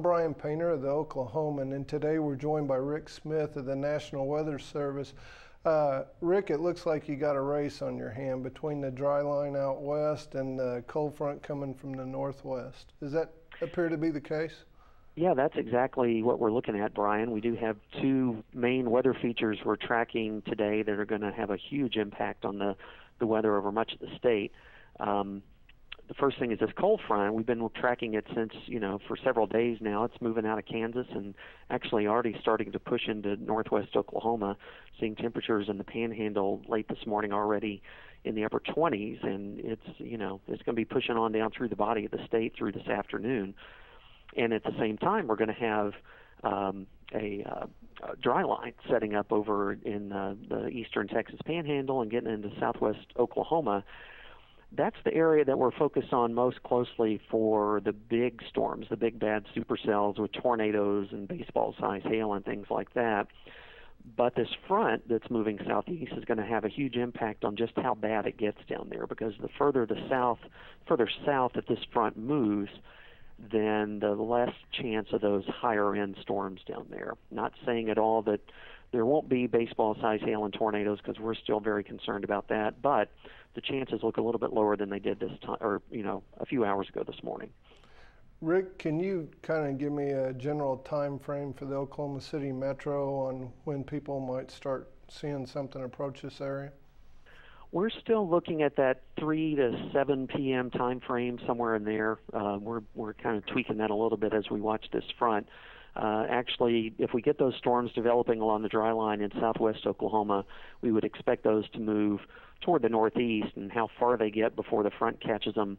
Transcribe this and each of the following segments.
Brian Painter of the Oklahoman, and today we're joined by Rick Smith of the National Weather Service. Rick, it looks like you got a race on your hand between the dry line out west and the cold front coming from the northwest. Does that appear to be the case? Yeah, that's exactly what we're looking at, Brian. We do have two main weather features we're tracking today that are going to have a huge impact on the weather over much of the state. The first thing is this cold front. We've been tracking it since, for several days now. It's moving out of Kansas and actually already starting to push into northwest Oklahoma, seeing temperatures in the Panhandle late this morning already in the upper 20s, and it's going to be pushing on down through the body of the state through this afternoon. And at the same time, we're going to have a dry line setting up over in the eastern Texas Panhandle and getting into southwest Oklahoma. That's the area that we're focused on most closely for the big storms, the big bad supercells with tornadoes and baseball-sized hail and things like that. But this front that's moving southeast is going to have a huge impact on just how bad it gets down there, because the further south that this front moves, then the less chance of those higher-end storms down there. Not saying at all that there won't be baseball-sized hail and tornadoes, because we're still very concerned about that, but the chances look a little bit lower than they did this time, or a few hours ago this morning. Rick, can you kind of give me a general time frame for the Oklahoma City Metro on when people might start seeing something approach this area? We're still looking at that 3 to 7 p.m. time frame, somewhere in there. We're kind of tweaking that a little bit as we watch this front. Actually, if we get those storms developing along the dry line in southwest Oklahoma, we would expect those to move toward the northeast, and how far they get before the front catches them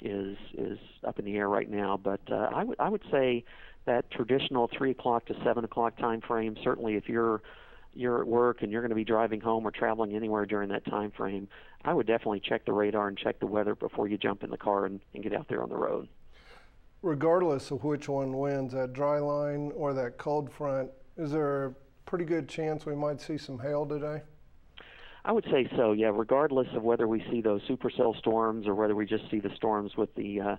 is up in the air right now. But I would say that traditional 3 o'clock to 7 o'clock time frame, certainly if you're at work and you're going to be driving home or traveling anywhere during that time frame, I would definitely check the radar and check the weather before you jump in the car and get out there on the road. Regardless of which one wins, that dry line or that cold front, is there a pretty good chance we might see some hail today? I would say so, yeah, regardless of whether we see those supercell storms or whether we just see the storms with the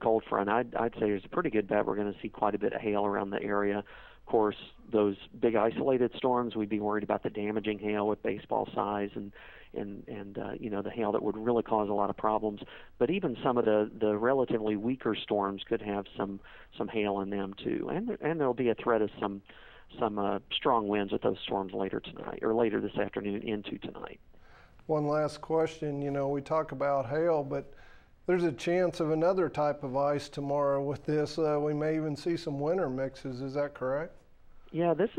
cold front. I'd say there's a pretty good bet we're going to see quite a bit of hail around the area. Of course, those big isolated storms, we'd be worried about the damaging hail with baseball size and the hail that would really cause a lot of problems. But even some of the relatively weaker storms could have some hail in them too, and there'll be a threat of some strong winds with those storms later tonight or later this afternoon into tonight. One last question. We talk about hail, but there's a chance of another type of ice tomorrow with this. We may even see some winter mixes. Is that correct? Yeah, this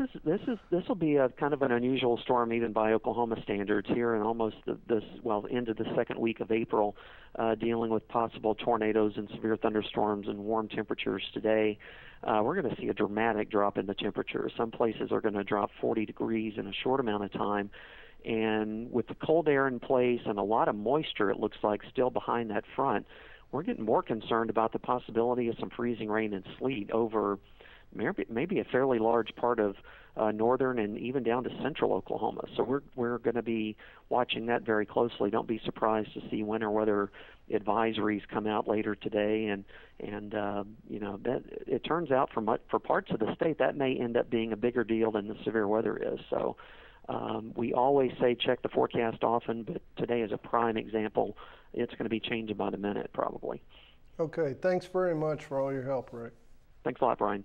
will be a kind of an unusual storm even by Oklahoma standards here in almost into the second week of April, dealing with possible tornadoes and severe thunderstorms and warm temperatures today. We're going to see a dramatic drop in the temperature. Some places are going to drop 40 degrees in a short amount of time. And with the cold air in place and a lot of moisture, it looks like, still behind that front, we're getting more concerned about the possibility of some freezing rain and sleet over maybe a fairly large part of northern and even down to central Oklahoma. So we're going to be watching that very closely. Don't be surprised to see winter weather advisories come out later today, and that it turns out for parts of the state that may end up being a bigger deal than the severe weather is. So we always say check the forecast often, but today is a prime example. It's going to be changing by the minute probably. Okay, thanks very much for all your help, Rick. Thanks a lot, Brian.